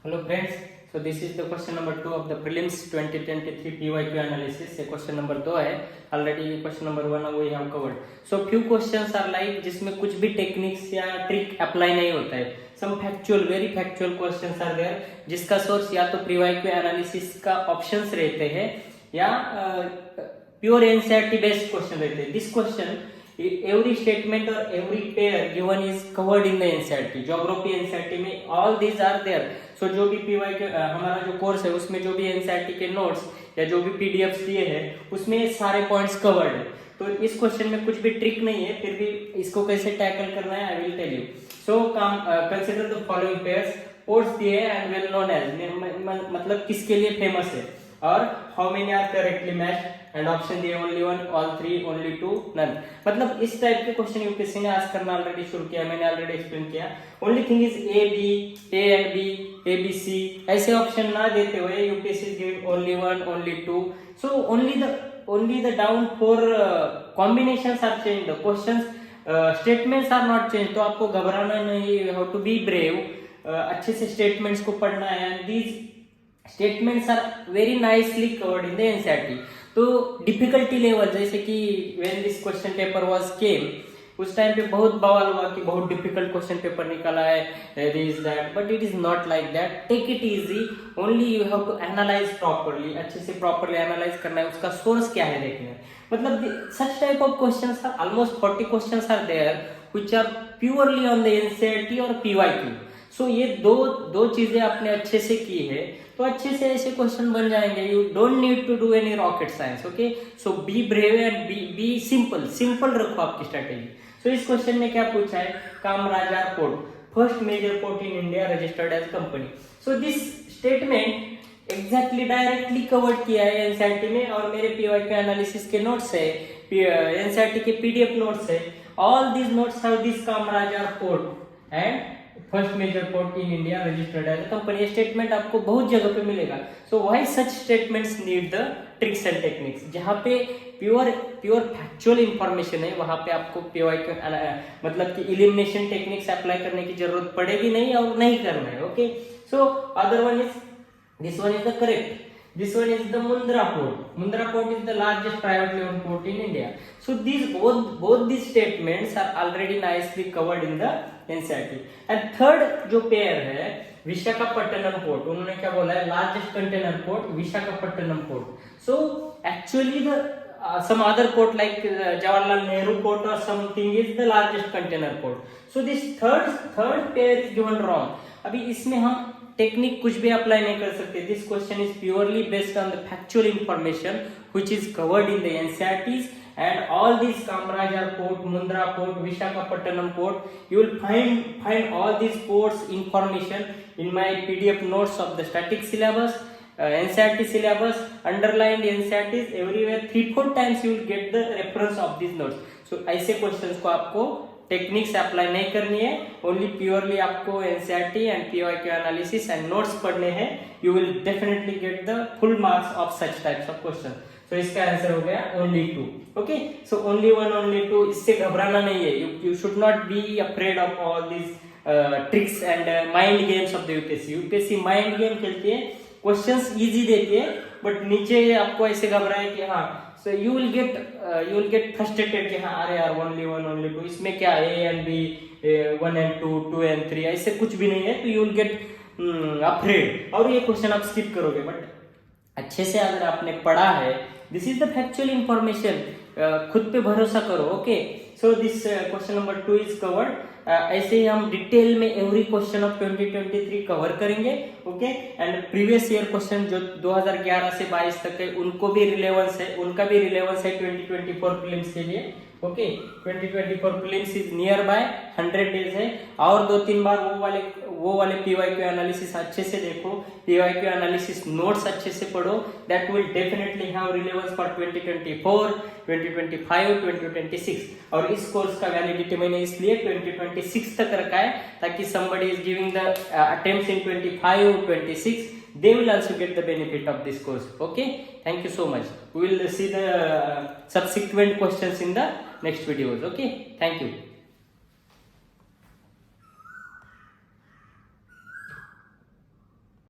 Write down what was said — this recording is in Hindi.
Hello friends, so this is the question number 2 of the prelims 2023 PYQ analysis. ये question number 2 है. Already question number 1 we have covered. So few questions are like जिसमें कुछ भी techniques या trick apply नहीं होता है. Some factual, very factual questions are there जिसका source या तो PYQ analysis का options रहते हैं या pure NCERT based question रहते हैं. This question every statement or every pair given is covered in the NCERT. Geography NCERT में all these are there. So जो भी PYQ हमारा जो कोर्स है उसमें जो भी NCERT के नोट्स या जो भी PDFs दिए हैं उसमें सारे पॉइंट्स कवर्ड है. तो इस क्वेश्चन में कुछ भी ट्रिक नहीं है, फिर भी इसको कैसे टैकल करना है I will tell you. So consider the following pairs. Ports दिए एंड वेल नोन एज मतलब किसके लिए फेमस है और how many are correctly matched and option दिए only one, all three, only two, none. मतलब इस टाइप के क्वेश्चन यूपीएससी ने आज करना ऑलरेडी शुरू किया, मैंने ऑलरेडी एक्सप्लेन किया. Only thing is A B, A and B, A B C ऐसे ऑप्शन ना देते हुए UPSC is giving only one, only two. So only the down for combinations are change, the questions statements are not change. तो आपको घबराना नहीं, हाउ टू बी ब्रेव. अच्छे से स्टेटमेंट्स को पढ़ना है and these statements are very nicely covered in the NCERT. तो डिफिकल्टी लेवल जैसे कि when this question paper was came उस टाइम पे बहुत बवाल हुआ कि बहुत डिफिकल्ट क्वेश्चन पेपर निकाला है this that, but it is not like that. Take it easy, only you have to analyse properly. अच्छे से प्रॉपर्ली एनालाइज करना है, उसका सोर्स क्या है देखना है. मतलब such type of questions are almost 40 questions are there which are purely on the NCERT और पीवाईक्यू. सो ये दो चीजें आपने अच्छे से की है तो अच्छे से ऐसे क्वेश्चन बन जाएंगे. You don't need to do any rocket science. Okay, so be brave and be simple रखो आपकी स्ट्रेटेजी. सो इस क्वेश्चन में क्या पूछा है, Kamarajar port, first major port in India registered as company. So this statement exactly directly covered किया है एनसीईआरटी में और मेरे पीवाईक्यू एनालिसिस के नोट्स है, एनसीईआरटी के पीडीएफ नोट्स है. All these notes have this Kamarajar port and first major port in India registered as company. Statement आपको बहुत जगह पे मिलेगा. So why such statements need the tricks and techniques. जहां पे प्योर फैक्चुअल इंफॉर्मेशन है वहां पे आपको पीवाईक्यू मतलब कि एलिमिनेशन टेक्निक्स अप्लाई करने की जरूरत पड़ेगी नहीं और नहीं करना है. Okay, so other one is this one is the correct. This one is the Mundra port. Mundra port is the largest privately owned port in India. So these both these statements are already nicely covered in the NCERT. And third जो पेयर है विशाखापट्टनम पोर्ट, उन्होंने क्या बोला है, largest container port Visakhapatnam port. So actually the some other port like Jawaharlal Nehru port or something is the largest container port. So this third pair is given wrong. अभी इसमें हम टेक्निक कुछ भी अप्लाई नहीं कर सकते. This question is purely based on the factual information which is covered in the NCERTs and all this Kamarajar port, Mundra port, Visakhapatnam port. You will find all this ports information in my PDF notes of the static syllabus, NCERT syllabus, underlined NCERTs everywhere. 3-4 times you will get the reference of this notes. So ऐसे क्वेश्चंस को आपको टेक्निक्स अप्लाई नहीं करनी है, ओनली प्योरली आपको NCERT and PYQ analysis and notes पढ़ने हैं. You will definitely get the full marks of such types of question. So इसका आंसर हो गया only 2. Okay, so only 1, only 2. इससे घबराना नहीं है. You should not be afraid of all this tricks and mind games of the UPSC. UPSC mind game खेलती है, क्वेश्चंस इजी देती है बट नीचे आपको ऐसे घबराए कि हाँ. So you will get frustrated कि हाँ अरे यार ओनली 1, ओनली 2, इसमें क्या ए एंड बी, 1 and 2, 2 and 3 ऐसे कुछ भी नहीं है. तो यू विल गेट अफ्रेड और ये क्वेश्चन आप स्किप करोगे. बट अच्छे से अगर आपने पढ़ा है, this is the factual information, खुद पे भरोसा करो. Okay, so this question number 2 is covered. ऐसे ही हम डिटेल में एवरी क्वेश्चन ऑफ 2023 कवर करेंगे. Okay, and previous year question जो 2011 से 22 तक है उनको भी रिलेवेंस है, उनका भी रिलेवेंस है 2024 प्रीलिम्स के लिए. Okay, 2024 prelims is near by, 100 days है. और 2-3 बार वो वाले पीवाईक्यू एनालिसिस अच्छे से देखो, पीवाईक्यू एनालिसिस नोट्स अच्छे से पढ़ो. That will definitely have relevance for 2024, 2025, 2026. और इस कोर्स का वैलिडिटी मैंने इसलिए 2026 तक रखा है ताकि somebody is giving the attempts in 25, 26, they will also get the benefit of this course. Okay, thank you so much. We will see the subsequent questions in the next videos. Okay, thank you.